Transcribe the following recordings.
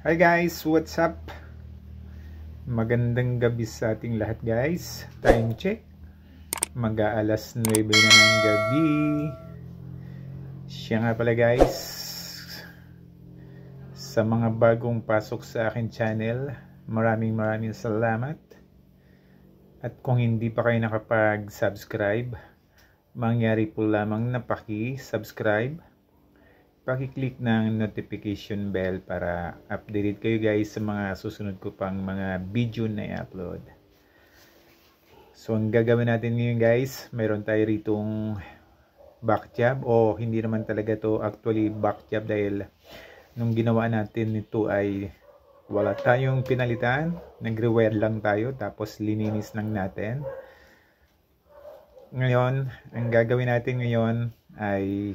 Hi guys, what's up? Magandang gabi sa ating lahat guys. Time check. Mag-aalas 9 na ng gabi. Siya nga pala guys. Sa mga bagong pasok sa akin channel, maraming salamat. At kung hindi pa kayo nakapag-subscribe, mangyari po lamang na paki-subscribe. Paki-click ng notification bell para updated kayo guys sa mga susunod ko pang mga video na i-upload. So ang gagawin natin ngayon guys, mayroon tayo ritong back job, o hindi naman talaga to actually back job dahil nung ginawa natin ito ay wala tayong pinalitan, nagre-weld lang tayo tapos lininis lang natin. Ngayon, ang gagawin natin ngayon ay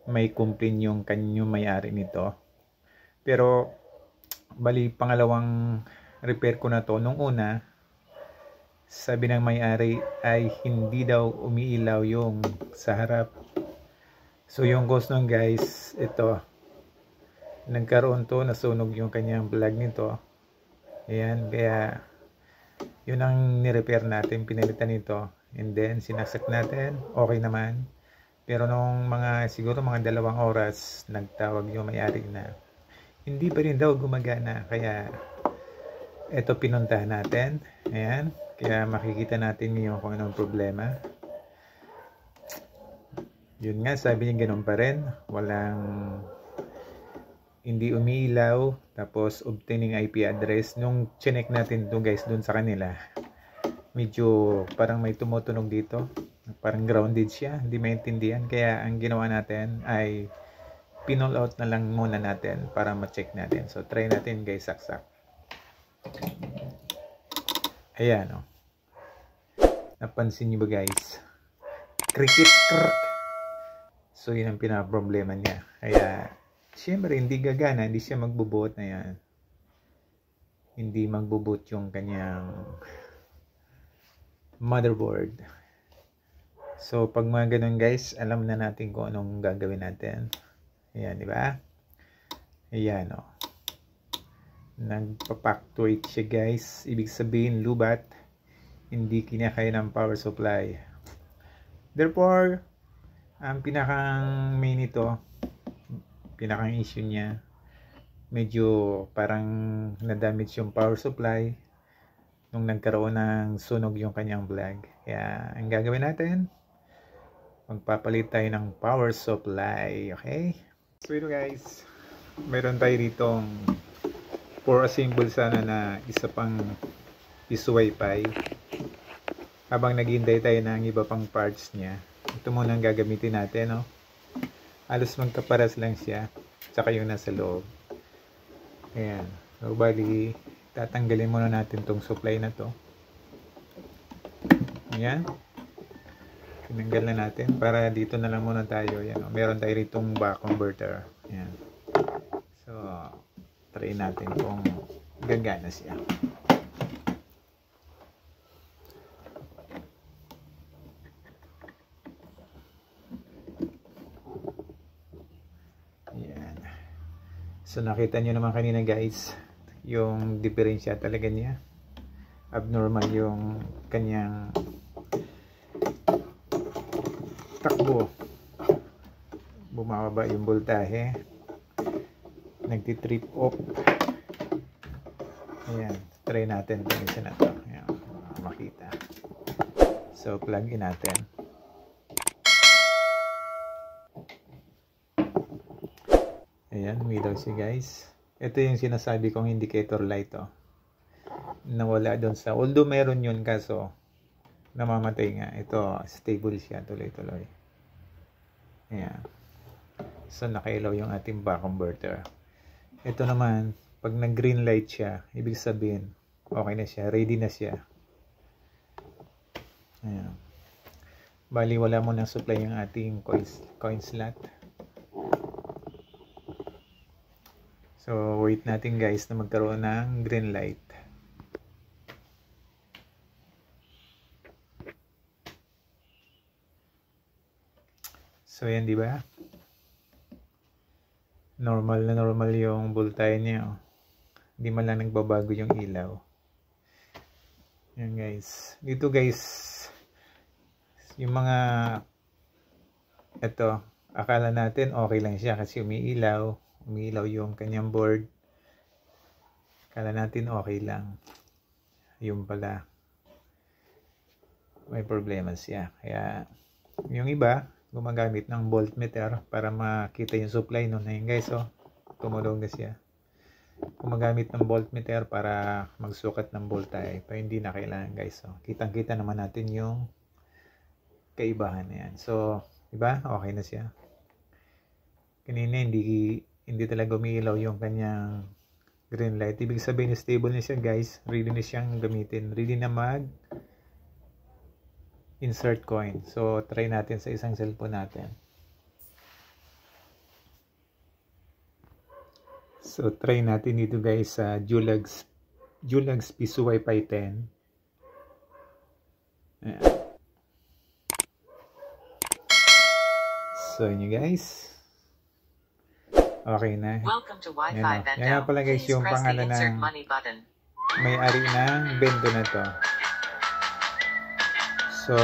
may complain yung kanyang may-ari nito. Pero bali pangalawang repair ko na to. Nung una, sabi ng may-ari ay hindi daw umiilaw yung sa harap. So yung cause nun guys, ito. Nagkaroon to, nasunog yung kanyang plug nito. Ayan, kaya yun ang ni-repair natin, pinalitan nito. And then sinasak natin, okay naman. Pero nung siguro mga 2 oras, nagtawag yung may-ari na hindi pa rin daw gumagana. Kaya ito pinuntahan natin. Ayan. Kaya makikita natin ngayon kung anong problema. Yun nga, sabi niya ganun pa rin. Hindi umiilaw. Tapos obtaining IP address. Nung chinek natin ito guys dun sa kanila, medyo parang may tumutunog dito. Parang grounded siya, hindi maintindihan. Kaya ang ginawa natin ay pinull out na lang muna natin para ma-check natin. So try natin guys, saksak. Ayan o. Napansin nyo ba guys? Cricket crack. So yun ang pinaproblema niya. Kaya syempre hindi gagana, hindi siya magbubuot na yan. Hindi magbubuot yung kanyang motherboard. So, pag mga ganun guys, alam na natin kung anong gagawin natin. Ayan, di ba? Ayan, o. Nagpa-factoid siya guys. Ibig sabihin, lubat. Hindi kinakaya ng power supply. Therefore, ang pinakang main ito, pinakang issue niya, medyo parang na-damage yung power supply nung nagkaroon ng sunog yung kanyang plug. Kaya, ang gagawin natin, magpapalit tayo ng power supply. Okay? So ito guys, meron tayo ditong for assemble sana na isa pang piso wifi. Habang naghihintay tayo ng iba pang parts niya, ito muna ang gagamitin natin, no? Halos magkaparas lang siya, tsaka yung nasa loob. Ayan. So bali, tatanggalin muna natin tong supply na to. Ayan. Tinanggal na natin para dito na lang muna tayo. Yan, meron tayo ritong back converter. Yan. So, try natin kung gagana siya. Yan. So, nakita nyo naman kanina guys, yung diferensya talaga niya. Abnormal yung kanyang takbo, bumababa yung voltahe, nagti-trip off. Ayan, try natin itong isa na to. Ayan, makita. So plug in natin. Ayan, umilaw siya guys. Ito yung sinasabi kong indicator light, oh. Nawala doon sa, although meron yun kaso namamatay nga. Ito, stable siya, tuloy-tuloy. Ayan. So, nakailaw yung ating back converter. Ito naman, pag nag-green light siya, ibig sabihin, okay na siya, ready na siya. Ayan. Bali, wala mo nang supply yung ating coin slot. So, wait natin guys na magkaroon ng green light. So, yan, di ba? Normal na normal yung voltage niya. Oh. Hindi man lang nagbabago yung ilaw. Yan guys. Dito guys, yung mga ito, akala natin okay lang siya kasi umiilaw yung kanyang board. Akala natin okay lang. Yung pala, may problema siya. Kaya, yung iba, gumagamit ng voltmeter para makita yung supply nun. Ayun guys, oh, tumulong na siya. Gumagamit ng voltmeter para magsukat ng voltage. Pero hindi na kailangan guys. So, kitang-kita naman natin yung kaibahan na yan. So, diba? Okay na siya. Kanina hindi talaga umiilaw yung kanyang green light. Ibig sabihin stable na siya guys. Ready na siyang gamitin. Ready na mag insert coin. So, try natin sa isang cellphone natin. So, try natin dito guys sa Julags Piso Wi-Fi 10. Ayan. So, yun guys. Okay na. Welcome to Wi-Fi Vendo. Yan pala guys yung pangalan ng may-ari ng bendo na to. So,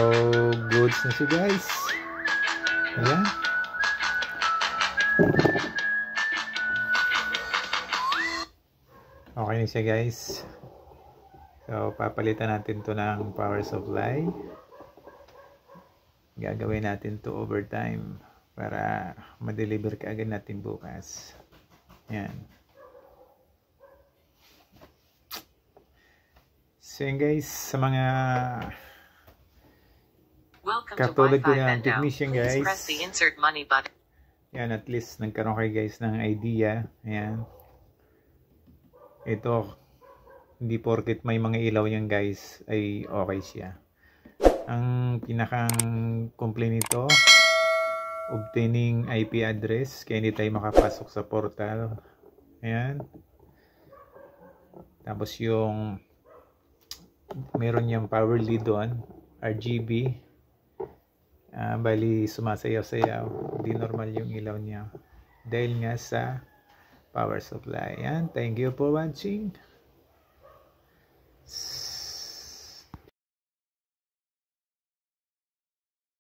goods na siya guys. Ayan. Okay na siya guys. So, papalitan natin to ng power supply. Gagawin natin to overtime para ma-deliver kaagad natin bukas. Yan. So yun guys, sa mga katulad ko ng technician guys, yan, at least nagkaroon kayo guys ng idea. Ayan. Ito, hindi porket may mga ilaw yan guys ay okay siya. Ang pinakang complaint nito, obtaining IP address, kaya hindi tayo makapasok sa portal. Ayan. Tapos yung meron niyang power lead doon, RGB. Bali sumasayaw-sayaw. Hindi normal yung ilaw niya. Dahil nga sa power supply. Ayan. Thank you for watching.